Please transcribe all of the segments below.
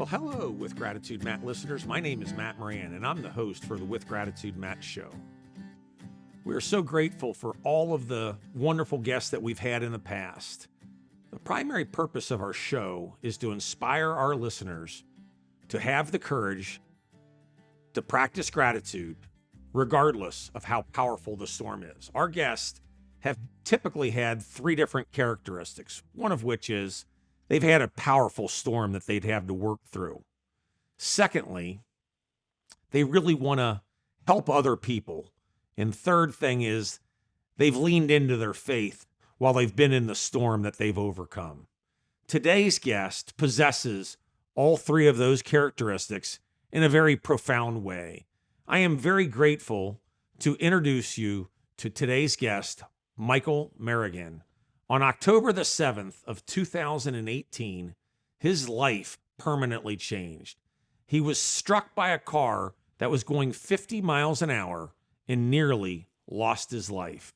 Well, hello, With Gratitude Matt listeners. My name is Matt Merrigan, and I'm the host for the With Gratitude Matt show. We are so grateful for all of the wonderful guests that we've had in the past. The primary purpose of our show is to inspire our listeners to have the courage to practice gratitude, regardless of how powerful the storm is. Our guests have typically had three different characteristics, one of which is they've had a powerful storm that they'd have to work through. Secondly, they really want to help other people. And third thing is they've leaned into their faith while they've been in the storm that they've overcome. Today's guest possesses all three of those characteristics in a very profound way. I am very grateful to introduce you to today's guest, Michael Merrgian. On October the 7th of 2018, his life permanently changed. He was struck by a car that was going 50 miles an hour and nearly lost his life.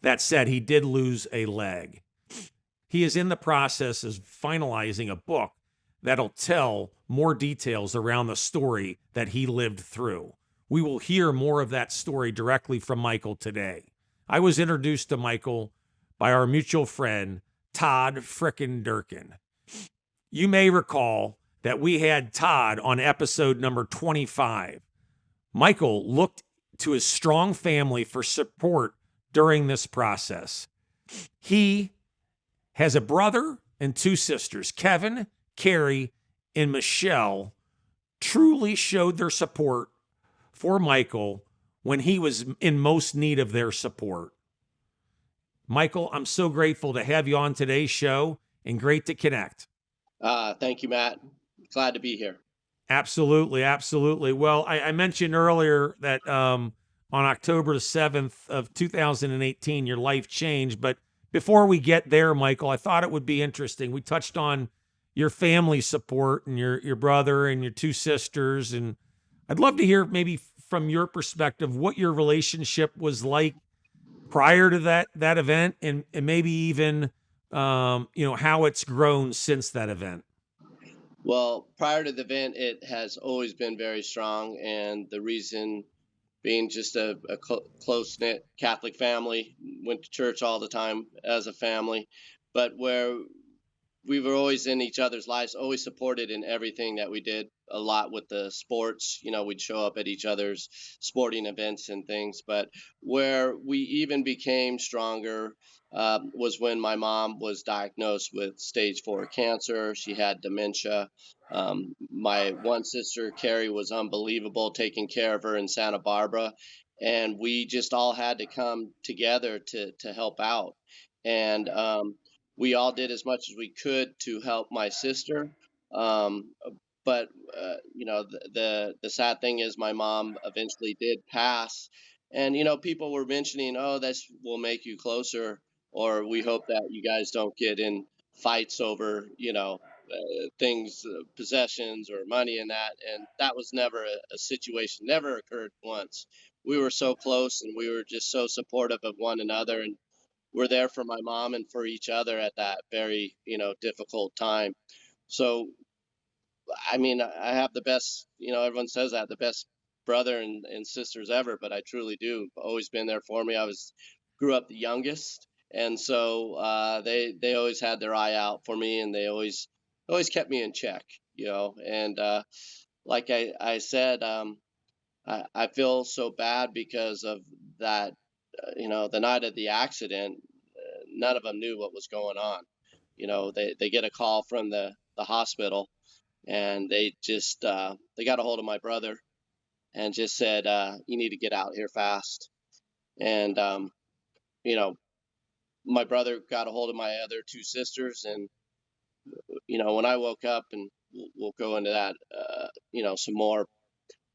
That said, he did lose a leg. He is in the process of finalizing a book that'll tell more details around the story that he lived through. We will hear more of that story directly from Michael today. I was introduced to Michael by our mutual friend, Todd frickin' Durkin. You may recall that we had Todd on episode number 25. Michael looked to his strong family for support during this process. He has a brother and two sisters. Kevin, Carrie, and Michelle truly showed their support for Michael when he was in most need of their support. Michael, I'm so grateful to have you on today's show and great to connect. Thank you, Matt. Glad to be here. Absolutely, absolutely. Well, I mentioned earlier that on October the 7th of 2018, your life changed. But before we get there, Michael, I thought it would be interesting. We touched on your family support and your brother and your two sisters. And I'd love to hear maybe from your perspective what your relationship was like prior to that event, and maybe even how it's grown since that event. Well, prior to the event, it has always been very strong, and the reason being just a close-knit Catholic family, went to church all the time as a family, but where we were always in each other's lives, always supported in everything that we did. A lot with the sports, we'd show up at each other's sporting events and things. But where we even became stronger was when my mom was diagnosed with stage 4 cancer. She had dementia. My one sister, Carrie, was unbelievable taking care of her in Santa Barbara. And we just all had to come together to help out. And we all did as much as we could to help my sister. Um, but the sad thing is my mom eventually did pass, and people were mentioning, oh, this will make you closer, or we hope that you guys don't get in fights over things, possessions or money and that. And that was never a situation, never occurred once. We were so close, and we were just so supportive of one another, and we're there for my mom and for each other at that very difficult time. So I mean, I have the best, everyone says that, the best brother and sisters ever, but I truly do. Always been there for me. Grew up the youngest, and so they always had their eye out for me, and they always kept me in check, And like I said, I feel so bad because of that. The night of the accident, none of them knew what was going on. They get a call from the hospital, and they just they got a hold of my brother and just said, you need to get out here fast. And you know my brother got a hold of my other two sisters, and when I woke up, and we'll go into that some more,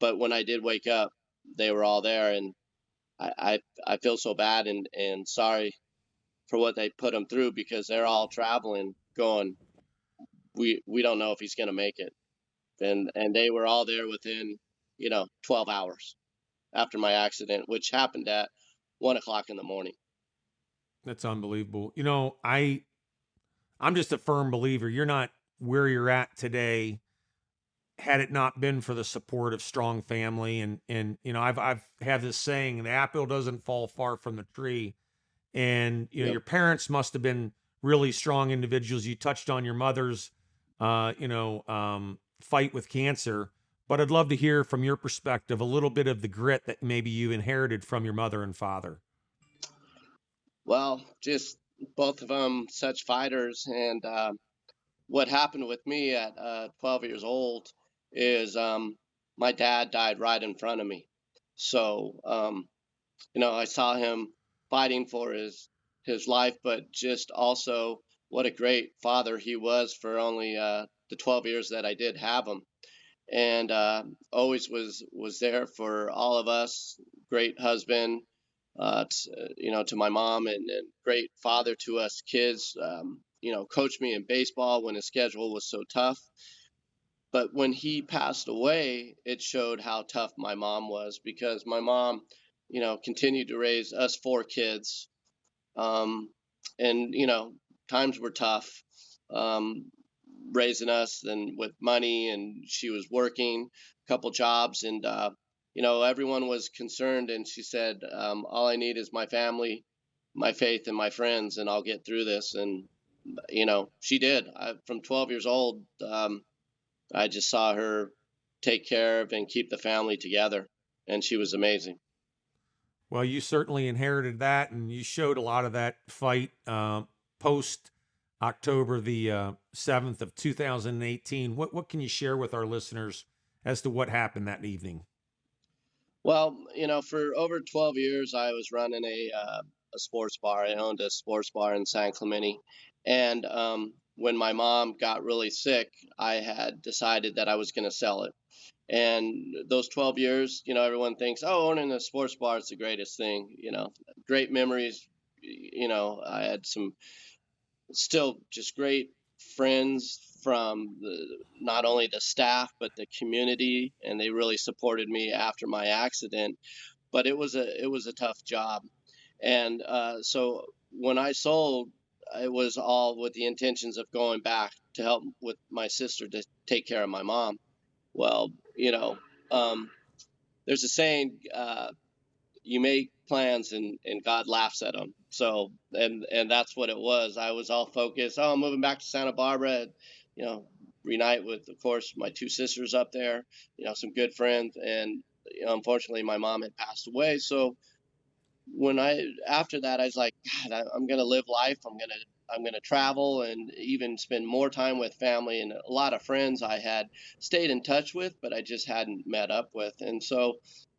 but when I did wake up, they were all there. And I feel so bad and sorry for what they put him through, because they're all traveling going, we don't know if he's going to make it. And they were all there within 12 hours after my accident, which happened at 1 o'clock in the morning. That's unbelievable. I'm just a firm believer. You're not where you're at today had it not been for the support of strong family. And I've had this saying, the apple doesn't fall far from the tree. And Yep. your parents must have been really strong individuals. You touched on your mother's fight with cancer, but I'd love to hear from your perspective a little bit of the grit that maybe you inherited from your mother and father. Well, just both of them such fighters. And what happened with me at 12 years old is my dad died right in front of me. So, I saw him fighting for his life, but just also what a great father he was for only the 12 years that I did have him, and always was there for all of us. Great husband, to my mom, and great father to us kids. Coached me in baseball when his schedule was so tough. But when he passed away, it showed how tough my mom was, because my mom, continued to raise us four kids. Um, and, times were tough, um, raising us and with money, and she was working a couple jobs, and, everyone was concerned. And she said, all I need is my family, my faith, and my friends, and I'll get through this. And, she did. From 12 years old, I just saw her take care of and keep the family together, and she was amazing. Well, you certainly inherited that, and you showed a lot of that fight post October the 7th of 2018. What can you share with our listeners as to what happened that evening? Well, for over 12 years, I was running a sports bar. I owned a sports bar in San Clemente, and when my mom got really sick, I had decided that I was going to sell it. And those 12 years, everyone thinks, oh, owning a sports bar is the greatest thing. Great memories. I had some still just great friends from not only the staff but the community, and they really supported me after my accident. But it was a tough job, and so when I sold, it was all with the intentions of going back to help with my sister to take care of my mom. Well, um, there's a saying, you make plans and God laughs at them. So, and that's what it was. I was all focused. Oh, I'm moving back to Santa Barbara. You know, reunite with, of course, my two sisters up there. Some good friends, and unfortunately, my mom had passed away. So when I after that, I was like, God, I'm gonna live life. I'm gonna travel and even spend more time with family, and a lot of friends I had stayed in touch with, but I just hadn't met up with. And so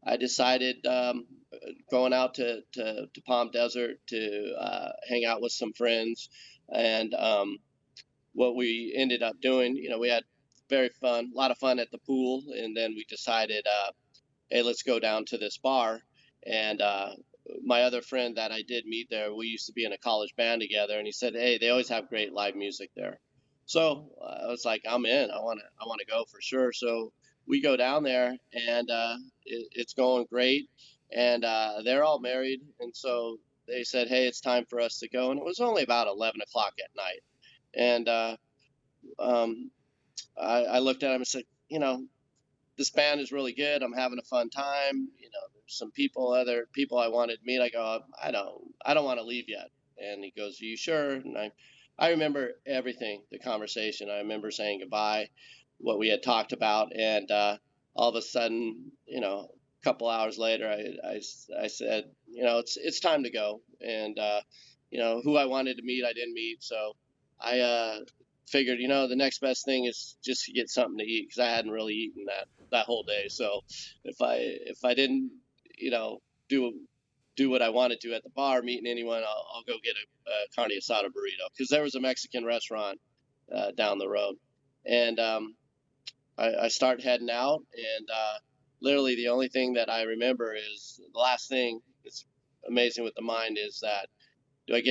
I decided, going out to Palm Desert to hang out with some friends. And what we ended up doing, we had a lot of fun at the pool, and then we decided, hey, let's go down to this bar. And my other friend that I did meet there, we used to be in a college band together, and he said, hey, they always have great live music there. So I was like, I'm in. I want to go for sure. So we go down there, and it's going great. And they're all married, and so they said, hey, it's time for us to go. And it was only about 11 o'clock at night. And um, I looked at him and said, this band is really good. I'm having a fun time. There's other people I wanted to meet. I go, I don't want to leave yet. And he goes, are you sure? And I remember everything, the conversation. I remember saying goodbye, what we had talked about. And all of a sudden, a couple hours later, I said, it's time to go. And, who I wanted to meet, I didn't meet. So I figured, the next best thing is just to get something to eat, because I hadn't really eaten that whole day. So if I didn't, you know, do do what I wanted to at the bar, meeting anyone, I'll go get a carne asada burrito, because there was a Mexican restaurant down the road. And I start heading out, and literally the only thing that I remember is the last thing. It's amazing with the mind, is that, do I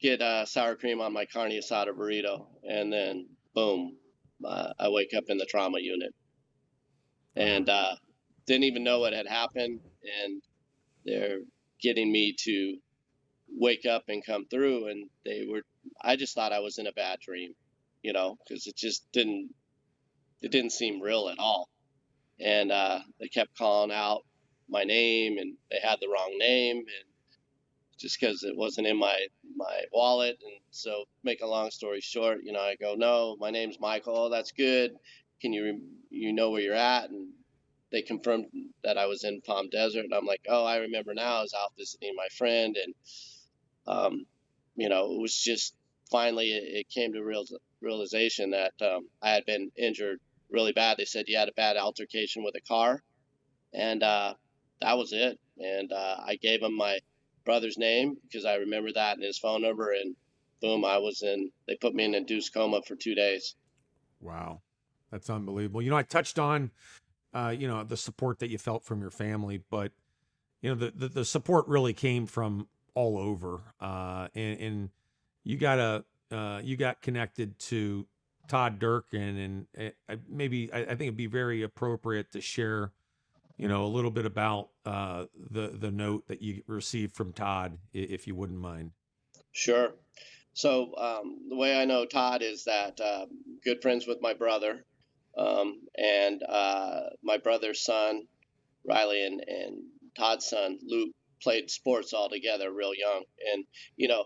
get sour cream on my carne asada burrito? And then boom, I wake up in the trauma unit, and didn't even know what had happened. And they're getting me to wake up and come through, and I just thought I was in a bad dream, because it just didn't. it didn't seem real at all. And they kept calling out my name, and they had the wrong name, and just because it wasn't in my wallet. And so, make a long story short, I go, no, my name's Michael. Oh, that's good. Can you know where you're at? And they confirmed that I was in Palm Desert, and I'm like, oh, I remember now. I was out visiting my friend, and um, it was just finally it came to realization that I had been injured really bad. They said you had a bad altercation with a car, and that was it. And I gave him my brother's name because I remember that and his phone number, and boom, they put me in induced coma for 2 days. Wow. That's unbelievable. I touched on, the support that you felt from your family, but, the support really came from all over. And you got you got connected to Todd Durkin, and I think it'd be very appropriate to share, a little bit about the note that you received from Todd, if you wouldn't mind. Sure. So the way I know Todd is that good friends with my brother, and my brother's son Riley, and Todd's son Luke played sports all together real young. And you know,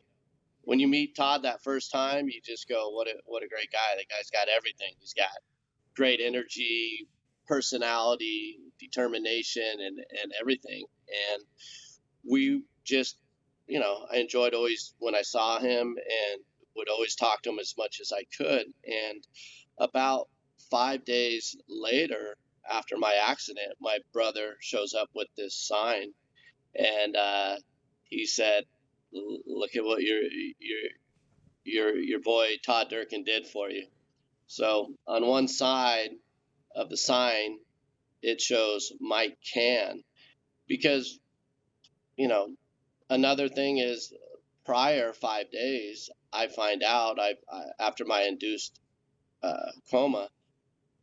when you meet Todd that first time, you just go, what a great guy. The guy's got everything. He's got great energy, personality, determination, and everything. And we just, I enjoyed always when I saw him, and would always talk to him as much as I could. And about 5 days later, after my accident, my brother shows up with this sign, and he said, "Look at what your boy Todd Durkin did for you." So on one side of the sign, it shows Mike Can, because you know another thing is, prior 5 days, I find out after my induced coma,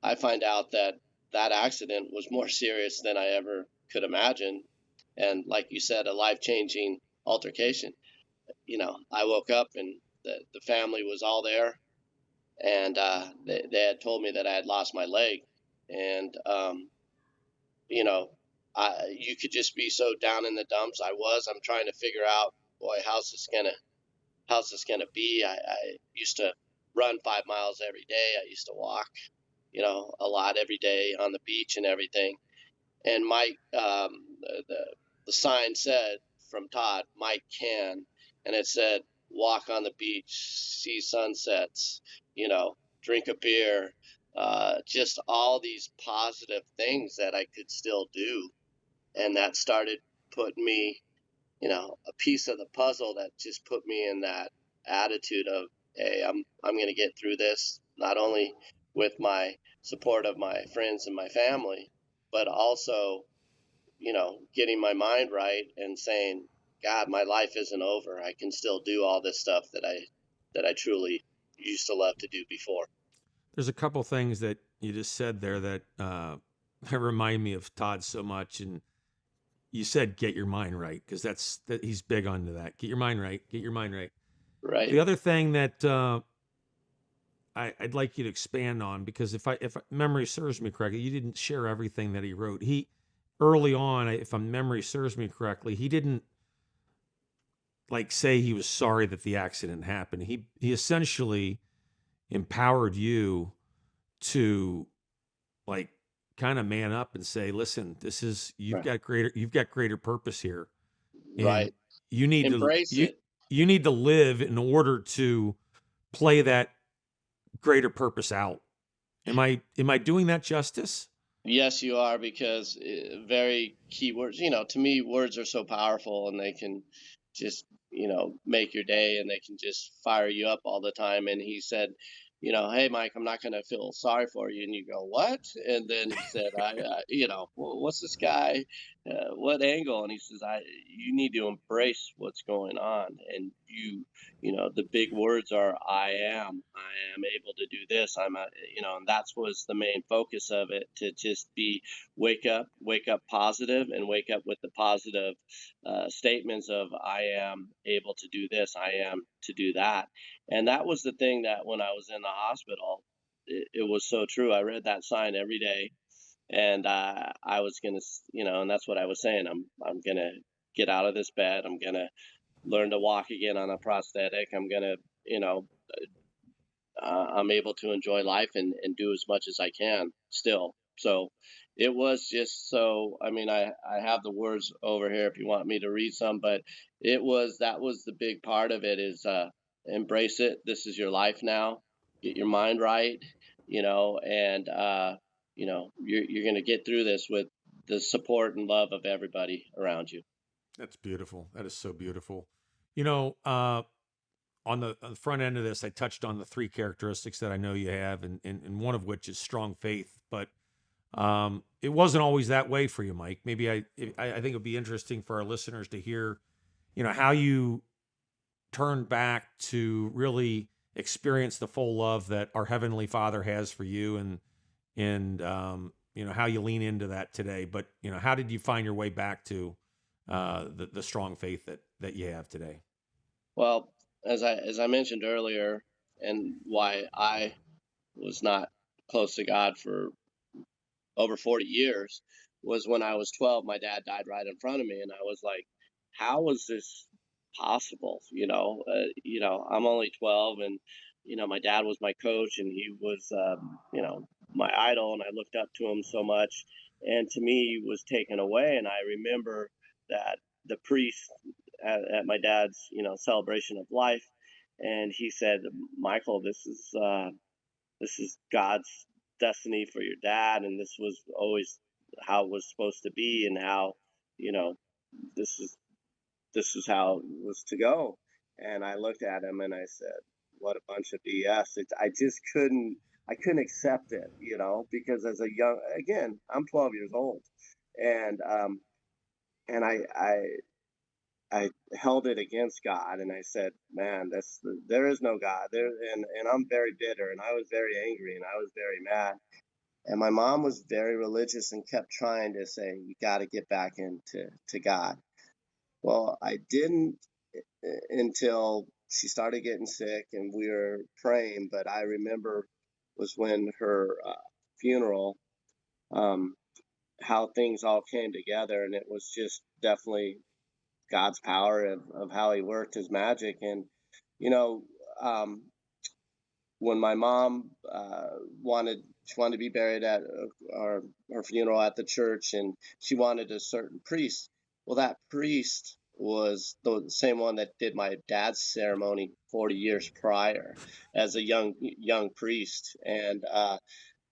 I find out that that accident was more serious than I ever could imagine. And like you said, a life changing altercation. I woke up, and the family was all there, and they had told me that I had lost my leg. And, you know, you could just be so down in the dumps. I'm trying to figure out, boy, how's this gonna be? I used to run 5 miles every day. I used to walk, a lot every day on the beach and everything. And Mike, the sign said from Todd, Mike can, and it said, walk on the beach, see sunsets, drink a beer, just all these positive things that I could still do. And that started putting me, a piece of the puzzle that just put me in that attitude of, hey, I'm going to get through this, not only with my support of my friends and my family, but also, getting my mind right and saying, God, my life isn't over. I can still do all this stuff that I truly used to love to do before. There's a couple things that you just said there that remind me of Todd so much. And you said, get your mind right, because that he's big onto that. Get your mind right. Get your mind right. Right. The other thing that I'd like you to expand on, because if memory serves me correctly, you didn't share everything that he wrote. He early on, if my memory serves me correctly, he didn't like say he was sorry that the accident happened. He essentially empowered you to like kind of man up and say, listen, this is Right. you've got greater purpose here, and Right. you need to Embrace it. you need to live in order to play that greater purpose out. Am I doing that justice? Yes, you are, because very key words. To me, words are so powerful, and they can just, make your day, and they can just fire you up all the time. And he said, hey, Mike, I'm not going to feel sorry for you. And you go, what? And then he said, what's this guy? What angle? And he says, you need to embrace what's going on. And the big words are, I am able to do this. And that's was the main focus of it, to just be, wake up positive, and wake up with the positive statements of, I am able to do this, I am to do that. And that was the thing that when I was in the hospital, it was so true. I read that sign every day, and I was gonna, and that's what I was saying. I'm gonna get out of this bed. I'm gonna learn to walk again on a prosthetic. I'm gonna, you know, I'm able to enjoy life and do as much as I can still. So it was just so, I mean, I have the words over here if you want me to read some, but that was the big part of it is embrace it. This is your life now. Get your mind right, and, you're going to get through this with the support and love of everybody around you. That's beautiful. That is so beautiful. You know, on the front end of this, I touched on the three characteristics that I know you have, and one of which is strong faith. But it wasn't always that way for you, Mike. Maybe I think it'd be interesting for our listeners to hear, how you turned back to really experience the full love that our Heavenly Father has for you, and how you lean into that today. But how did you find your way back to the strong faith that you have today? Well, as I mentioned earlier, and why I was not close to God for over 40 years was when I was 12. My dad died right in front of me, and I was like, "How was this possible?" I'm only 12, and my dad was my coach, and he was, my idol, and I looked up to him so much. And to me, he was taken away, and I remember that the priest at my dad's, celebration of life, and he said, "Michael, this is God's destiny for your dad, and this was always how it was supposed to be, and how, you know, this is how it was to go." And I looked at him and I said, "What a bunch of BS!" I just I couldn't accept it, because as a again, I'm 12 years old, and and I held it against God, and I said, "Man, there is no God there," and I'm very bitter, and I was very angry, and I was very mad. And my mom was very religious and kept trying to say, "You got to get back into God." Well, I didn't until she started getting sick, and we were praying. But I remember was when her funeral, um, how things all came together, and it was just definitely God's power of how He worked His magic. And you know, um, when my mom wanted to be buried at her funeral at the church, and she wanted a certain priest. Well, that priest was the same one that did my dad's ceremony 40 years prior as a young priest, and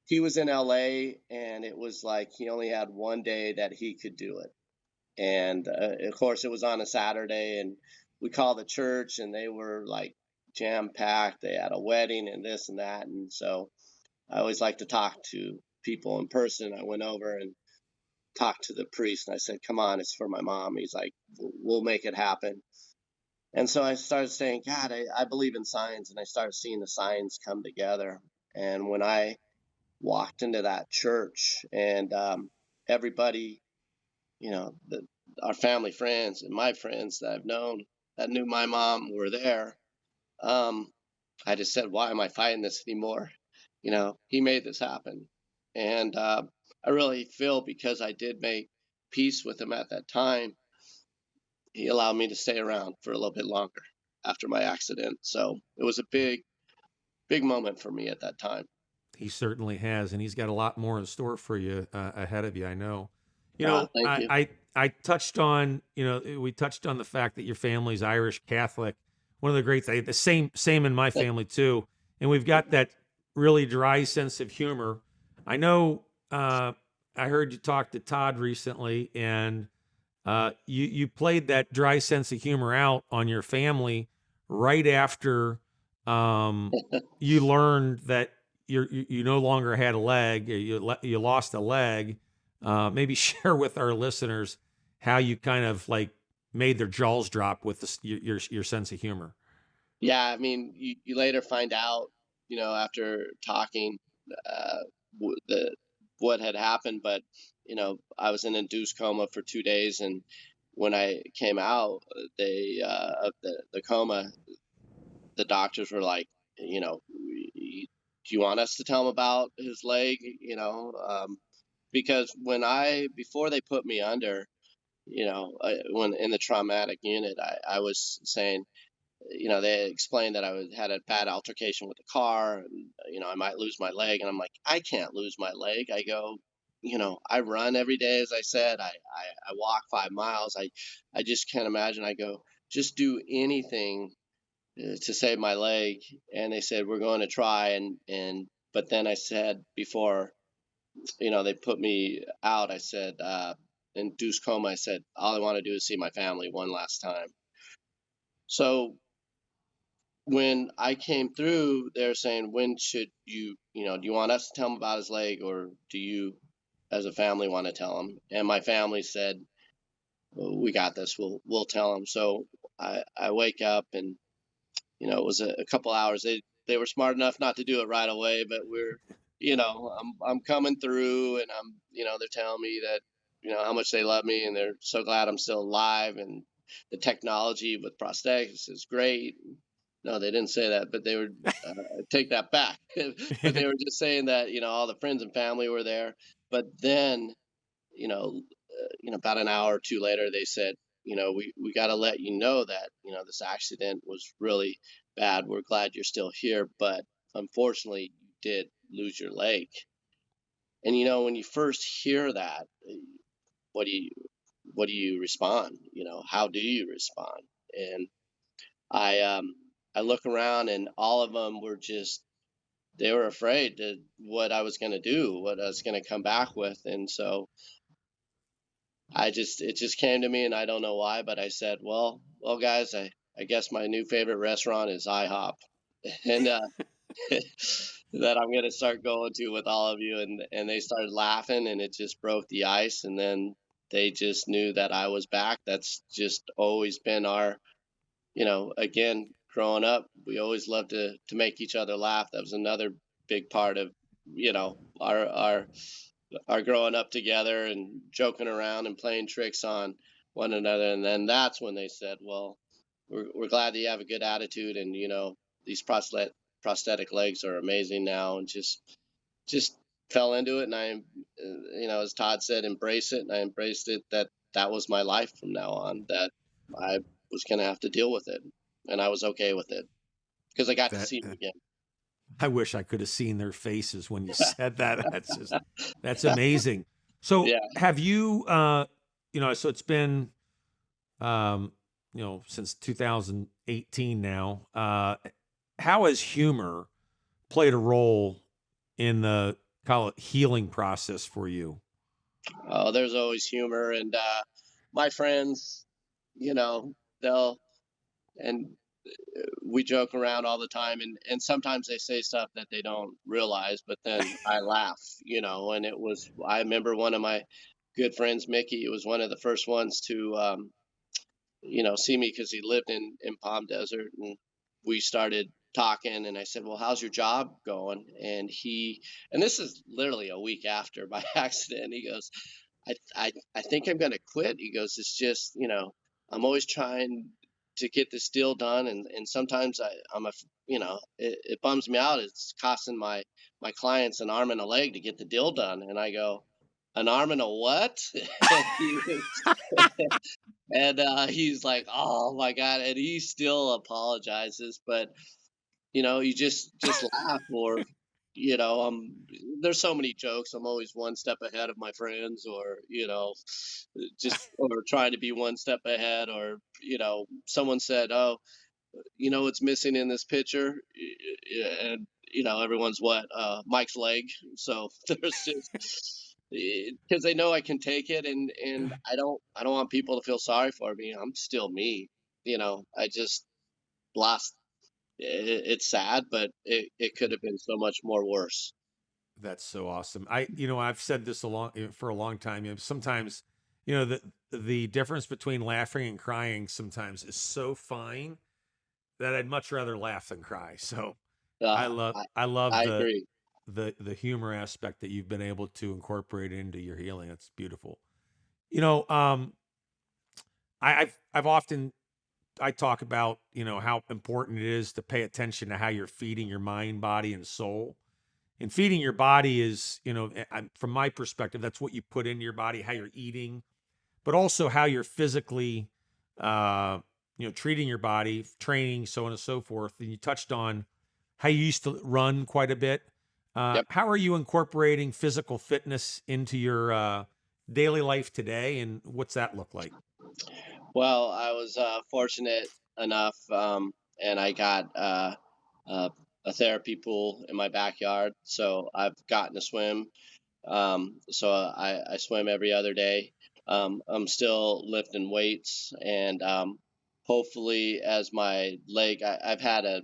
he was in LA, and it was like he only had one day that he could do it. And of course it was on a Saturday, and we called the church, and they were like jam packed. They had a wedding and this and that, and so I always like to talk to people in person. I went over and talked to the priest, and I said, "Come on, it's for my mom." He's like, "We'll make it happen." And so I started saying, "God, I believe in signs," and I started seeing the signs come together. And when I walked into that church, and everybody, our family friends and my friends that I've known that knew my mom were there. Um, I just said, "Why am I fighting this anymore?" He made this happen. And I really feel because I did make peace with him at that time, he allowed me to stay around for a little bit longer after my accident. So it was a big moment for me at that time. He certainly has, and he's got a lot more in store for you ahead of you. I know. You know, Thank I, you. I I touched on, we touched on the fact that your family's Irish Catholic. One of the great things, the same in my family too, and we've got that really dry sense of humor. I know. I heard you talk to Todd recently, and you played that dry sense of humor out on your family right after you learned that you no longer had a leg, you lost a leg. Maybe share with our listeners how you kind of like made their jaws drop with your sense of humor. Yeah, I mean, you later find out, after talking, the what had happened, but I was in induced coma for 2 days, and when I came out, of the coma, the doctors were like, you you want us to tell him about his leg? Because before they put me under, when in the traumatic unit, I was saying, they explained that had a bad altercation with the car, and I might lose my leg, and I'm like, I can't lose my leg. I go, I run every day, as I said. I walk 5 miles. I just can't imagine. I go, just do anything to save my leg. And they said, we're going to try, but then I said, before they put me out, I said, in Deuce Coma, I said, all I want to do is see my family one last time. So when I came through, they're saying, when should do you want us to tell him about his leg, or do you, as a family, want to tell him? And my family said, well, we got this. We'll tell him. So I wake up, and it was a couple hours. They were smart enough not to do it right away, but I'm coming through, and they're telling me that how much they love me, and they're so glad I'm still alive, and the technology with prosthetics is great. No, they didn't say that, but they would take that back. But they were just saying that all the friends and family were there. But then about an hour or two later, they said, we got to let you know that this accident was really bad. We're glad you're still here, but unfortunately, you did lose your leg. And when you first hear that, what do you respond? How do you respond? And I look around, and all of them were just, they were afraid to what I was going to do, what I was going to come back with. And so it just came to me, and I don't know why, but I said, well, guys, I guess my new favorite restaurant is IHOP, and that I'm going to start going to with all of you. And they started laughing, and it just broke the ice. And then they just knew that I was back. That's just always been our, again, growing up, we always loved to make each other laugh. That was another big part of, our growing up together and joking around and playing tricks on one another. And then that's when they said, well, we're glad that you have a good attitude, and these prosthetic legs are amazing now. And just fell into it. And as Todd said, embrace it. And I embraced it, that was my life from now on, that I was going to have to deal with it. And I was okay with it because I got to that, see him again. I wish I could have seen their faces when you said that. That's amazing. So Yeah. have you, so it's been, since 2018 now. How has humor played a role in the, call it, healing process for you? Oh, there's always humor. And my friends, they'll, and we joke around all the time, and sometimes they say stuff that they don't realize, but then I laugh, and I remember one of my good friends, Mickey, it was one of the first ones to see me, because he lived in Palm Desert, and we started talking, and I said, well, how's your job going? And this is literally a week after my accident. He goes, I think I'm going to quit. He goes, it's just, I'm always trying to get this deal done. And sometimes it bums me out. It's costing my clients an arm and a leg to get the deal done. And I go, an arm and a what? And he's like, oh my God. And he still apologizes, but you just laugh. Or there's so many jokes. I'm always one step ahead of my friends, or just, or trying to be one step ahead. Or someone said, oh, what's missing in this picture? And everyone's what, Mike's leg. So there's just, because they know I can take it, and I don't want people to feel sorry for me. I'm still me. I just lost. It's sad, but it could have been so much more worse. That's so awesome. I've said this for a long time. Sometimes, the difference between laughing and crying sometimes is so fine that I'd much rather laugh than cry. So I Uh, love, I, I love I agree. the humor aspect that you've been able to incorporate into your healing. That's beautiful. I've often, I talk about, how important it is to pay attention to how you're feeding your mind, body, and soul. And feeding your body is, from my perspective, that's what you put into your body, how you're eating, but also how you're physically, treating your body, training, so on and so forth. And you touched on how you used to run quite a bit. Yep. How are you incorporating physical fitness into your daily life today, and what's that look like? Well, I was fortunate enough, and I got uh, a therapy pool in my backyard, so I've gotten to swim. So I swim every other day. I'm still lifting weights, and hopefully, as my leg, I've had a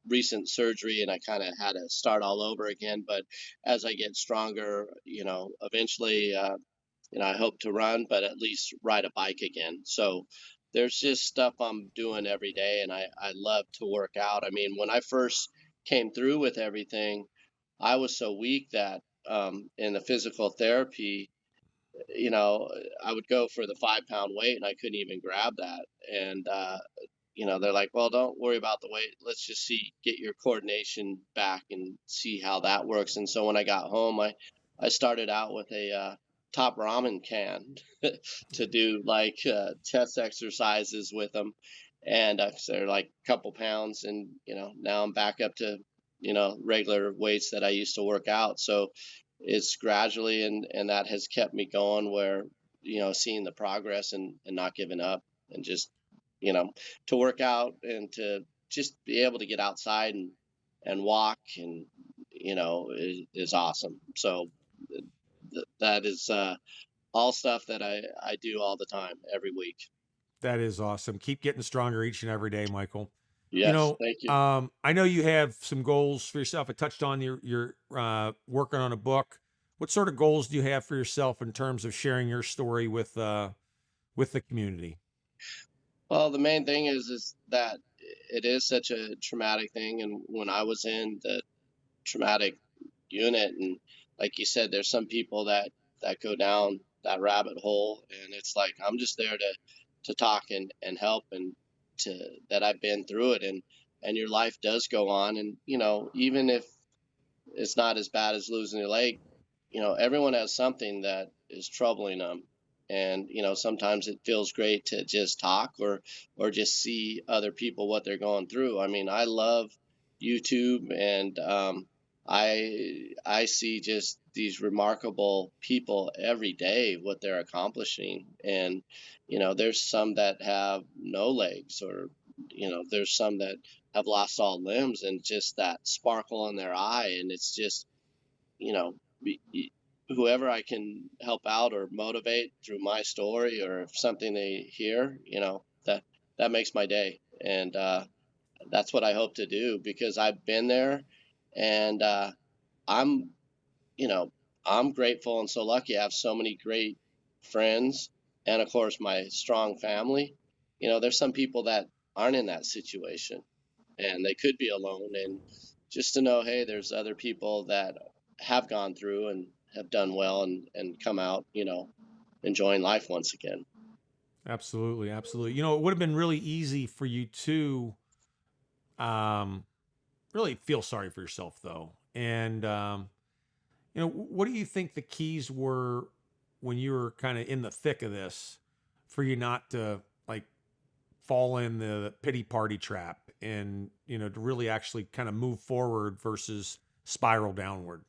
recent surgery, and I kind of had to start all over again. But as I get stronger, eventually, I hope to run, but at least ride a bike again. So there's just stuff I'm doing every day, and I love to work out. I mean, when I first came through with everything, I was so weak that in the physical therapy, you know, I would go for the 5 pound weight and I couldn't even grab that. And they're like, well, don't worry about the weight. Let's just get your coordination back and see how that works. And so when I got home, I started out with a top ramen can to do like chest exercises with them. And 'cause they're like a couple pounds. And, now I'm back up to, regular weights that I used to work out. So it's gradually, and that has kept me going where, seeing the progress and not giving up and just, you know, to work out and to just be able to get outside and walk and is awesome. So that is all stuff that I do all the time every week. That is awesome. Keep getting stronger each and every day, Michael. Yes, thank you. I know you have some goals for yourself. I touched on your working on a book. What sort of goals do you have for yourself in terms of sharing your story with the community? Well, the main thing is that it is such a traumatic thing, and when I was in the traumatic unit, and like you said, there's some people that go down that rabbit hole, and it's like I'm just there to talk and help, and to that I've been through it, and your life does go on. And even if it's not as bad as losing your leg, everyone has something that is troubling them. And sometimes it feels great to just talk or just see other people what they're going through. I mean, I love YouTube, and I see just these remarkable people every day what they're accomplishing. And there's some that have no legs, or there's some that have lost all limbs, and just that sparkle in their eye. And it's just, you know, whoever I can help out or motivate through my story, or if something they hear, that makes my day. And that's what I hope to do, because I've been there. And I'm, you know, I'm grateful and so lucky I have so many great friends, and of course my strong family. There's some people that aren't in that situation, and they could be alone. And just to know, hey, there's other people that have gone through and have done well, and come out, enjoying life once again. Absolutely, absolutely. It would have been really easy for you to um, really feel sorry for yourself, though. And what do you think the keys were when you were kind of in the thick of this for you not to like fall in the pity party trap, and to really actually kind of move forward versus spiral downward?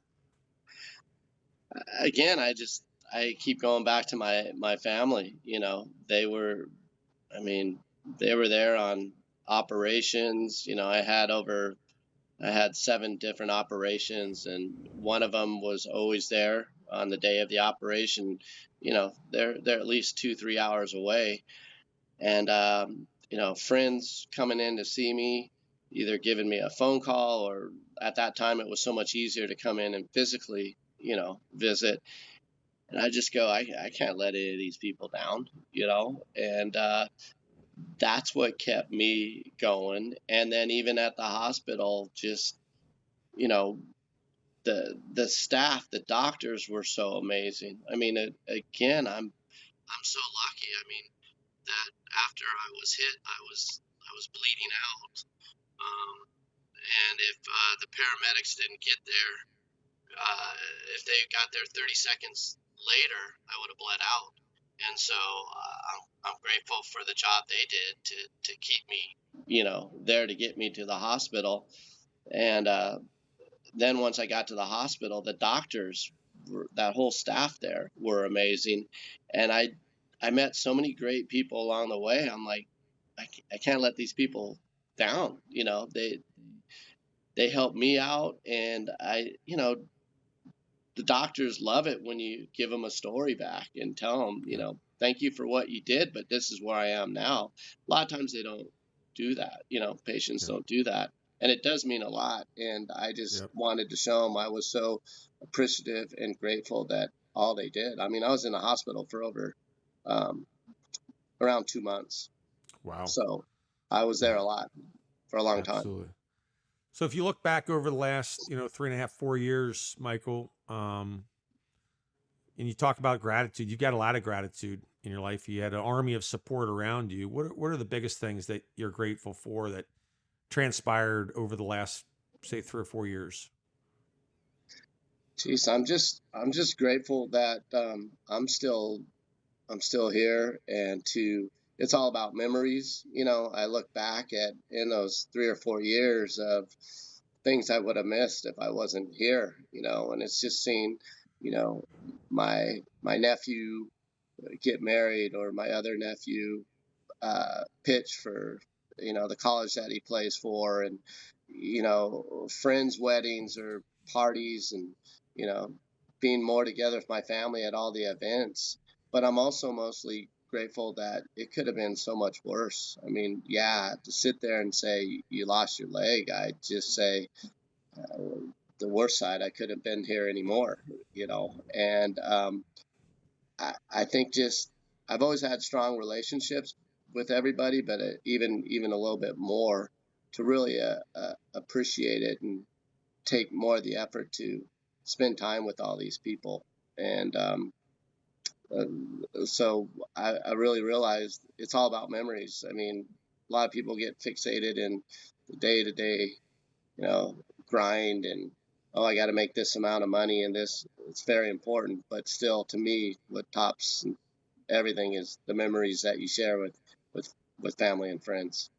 Again, I keep going back to my family. They were, I mean, they were there on operations. I had 7 different operations, and one of them was always there on the day of the operation. They're at least 2 3 hours away. And friends coming in to see me, either giving me a phone call, or at that time it was so much easier to come in and physically, visit. And I just go, I can't let any of these people down, and that's what kept me going. And then even at the hospital, just you know the staff, the doctors were so amazing. I mean, again, I'm so lucky. I mean, that after I was hit, I was bleeding out, and if the paramedics didn't get there, If they got there 30 seconds later, I would have bled out. And so I'm grateful for the job they did to keep me, there to get me to the hospital. And then once I got to the hospital, the doctors, that whole staff there were amazing. And I met so many great people along the way. I'm like, I can't let these people down. They helped me out, and the doctors love it when you give them a story back and tell them, thank you for what you did, but this is where I am now. A lot of times they don't do that. Patients Yep. don't do that. And it does mean a lot. And I just Yep. wanted to show them I was so appreciative and grateful that all they did. I mean, I was in the hospital for over um, around 2 months. Wow. So I was there Yeah, a lot for a long time. absolutely. So if you look back over the last, 3.5, 4 years, Michael, and you talk about gratitude, you've got a lot of gratitude in your life. You had an army of support around you. What are the biggest things that you're grateful for that transpired over the last, say, 3 or 4 years? Geez, I'm just grateful that I'm still here, and it's all about memories. I look back at in those 3 or 4 years of things I would have missed if I wasn't here, and it's just seeing, you know, my nephew get married, or my other nephew pitch for, the college that he plays for, and, friends' weddings or parties, and, you know, being more together with my family at all the events. But I'm also mostly grateful that it could have been so much worse. I mean, yeah, to sit there and say you lost your leg, I just say uh, the worst side, I could have been here anymore, and I think just I've always had strong relationships with everybody, but even a little bit more to really appreciate it and take more of the effort to spend time with all these people. And so I really realized it's all about memories. I mean, a lot of people get fixated in the day to day, you know, grind, and, oh, I got to make this amount of money, and this, it's very important. But still, to me, what tops everything is the memories that you share with with family and friends.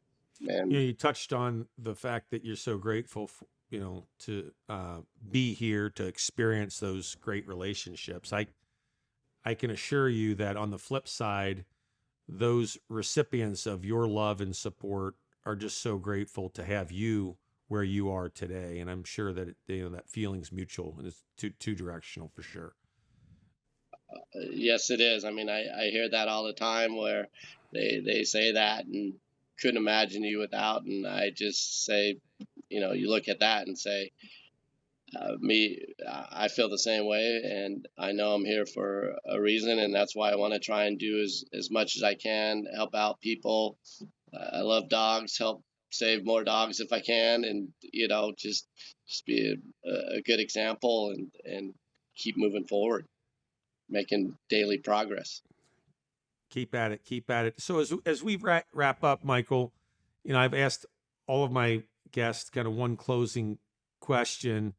And You touched on the fact that you're so grateful, to be here to experience those great relationships. I can assure you that on the flip side, those recipients of your love and support are just so grateful to have you where you are today. And I'm sure that that feeling's mutual and it's two directional for sure. yes, it is. I mean, I hear that all the time where they say that and couldn't imagine you without. And I just say, you look at that and say, I feel the same way, and I know I'm here for a reason, and that's why I want to try and do as much as I can, help out people. I love dogs, help save more dogs if I can, and just be a good example, and keep moving forward, making daily progress. Keep at it. Keep at it. So as we wrap up, Michael, I've asked all of my guests kind of one closing question.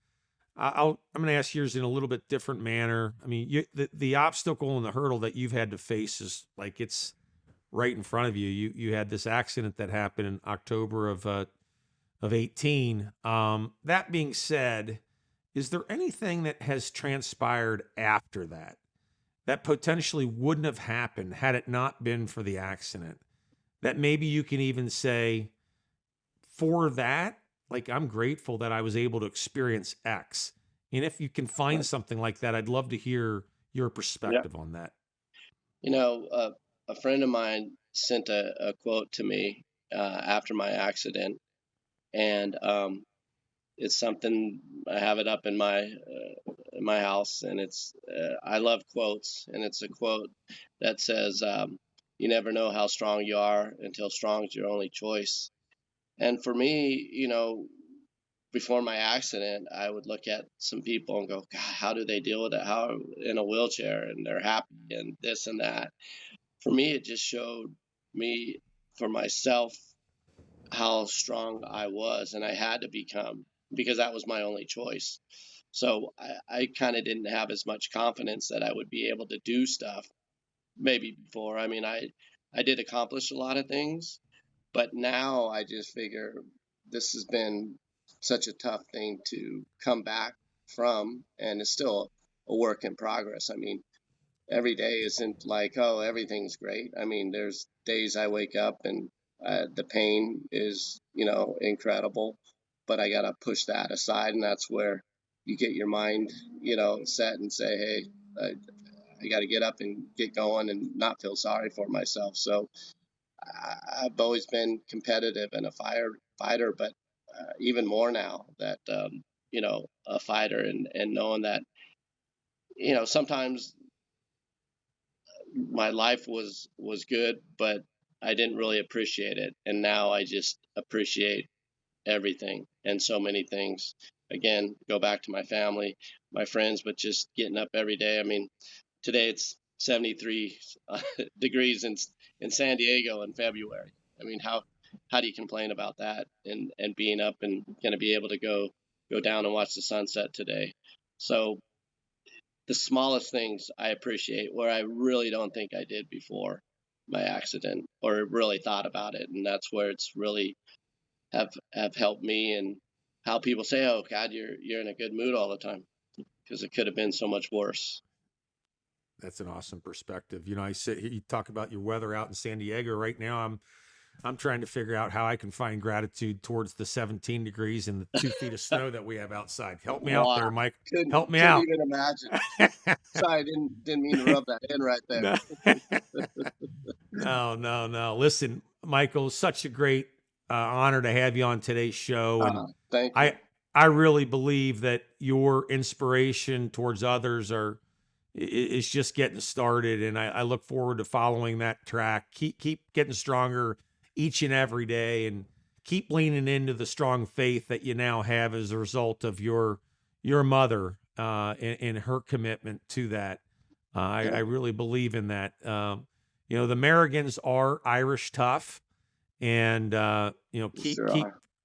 I'm going to ask yours in a little bit different manner. I mean, the obstacle and the hurdle that you've had to face is like it's right in front of you. You had this accident that happened in October of 18. That being said, is there anything that has transpired after that potentially wouldn't have happened had it not been for the accident? That maybe you can even say, for that, like, I'm grateful that I was able to experience X. And if you can find something like that, I'd love to hear your Yeah. perspective on that. A friend of mine sent a quote to me after my accident, and it's something I have it up in my house, and it's I love quotes, and it's a quote that says, "You never know how strong you are until strong is your only choice." And for me, before my accident, I would look at some people and go, "God, how do they deal with it? How in a wheelchair and they're happy and this and that." For me, it just showed me for myself how strong I was, and I had to become, because that was my only choice. So I kind of didn't have as much confidence that I would be able to do stuff maybe before. I mean, I did accomplish a lot of things, but now I just figure this has been such a tough thing to come back from, and it's still a work in progress. I mean, every day isn't like, oh, everything's great. I mean, there's days I wake up and the pain is, incredible, but I got to push that aside. And that's where you get your mind, set and say, hey, I got to get up and get going and not feel sorry for myself. So I've always been competitive and a fighter, but even more now that, a fighter and knowing that, sometimes my life was good, but I didn't really appreciate it. And now I just appreciate everything and so many things. Again, go back to my family, my friends, but just getting up every day. I mean, today it's 73 degrees in San Diego in February. I mean, how do you complain about that? And being up and going to be able to go down and watch the sunset today. So the smallest things I appreciate where I really don't think I did before my accident or really thought about it. And that's where it's really have helped me, and how people say, oh God, you're in a good mood all the time, because it could have been so much worse. That's an awesome perspective. You talk about your weather out in San Diego right now. I'm trying to figure out how I can find gratitude towards the 17 degrees and the 2 feet of snow that we have outside. Help me out there, Mike. Help me out. Couldn't even imagine. Sorry, didn't mean to rub that in right there. No. Listen, Michael, such a great honor to have you on today's show. And thank you. I really believe that your inspiration towards others is just getting started. And I look forward to following that track. Keep getting stronger each and every day, and keep leaning into the strong faith that you now have as a result of your mother and her commitment to that. I really believe in that. The Merrigans are Irish tough, and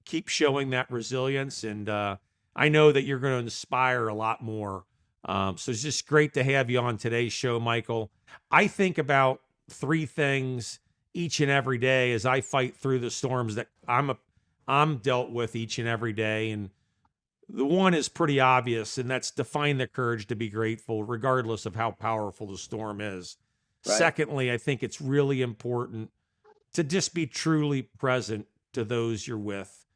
keep showing that resilience. And I know that you're going to inspire a lot more. So it's just great to have you on today's show, Michael. I think about 3 things each and every day as I fight through the storms that I'm dealt with each and every day. And the one is pretty obvious, and that's to find the courage to be grateful, regardless of how powerful the storm is. Right. Secondly, I think it's really important to just be truly present to those you're with.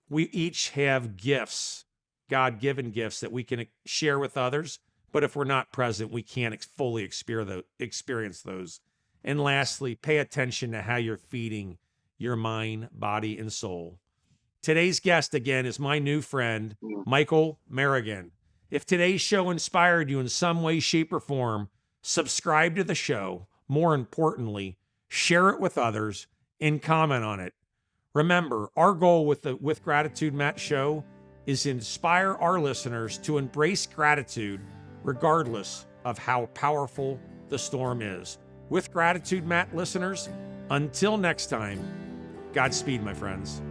We each have gifts, God-given gifts that we can share with others, but if we're not present, we can't fully experience those. And lastly, pay attention to how you're feeding your mind, body, and soul. Today's guest, again, is my new friend, Michael Merrgian. If today's show inspired you in some way, shape, or form, subscribe to the show. More importantly, share it with others and comment on it. Remember, our goal with the With Gratitude Matt show is to inspire our listeners to embrace gratitude regardless of how powerful the storm is. With Gratitude Matt listeners, until next time, Godspeed, my friends.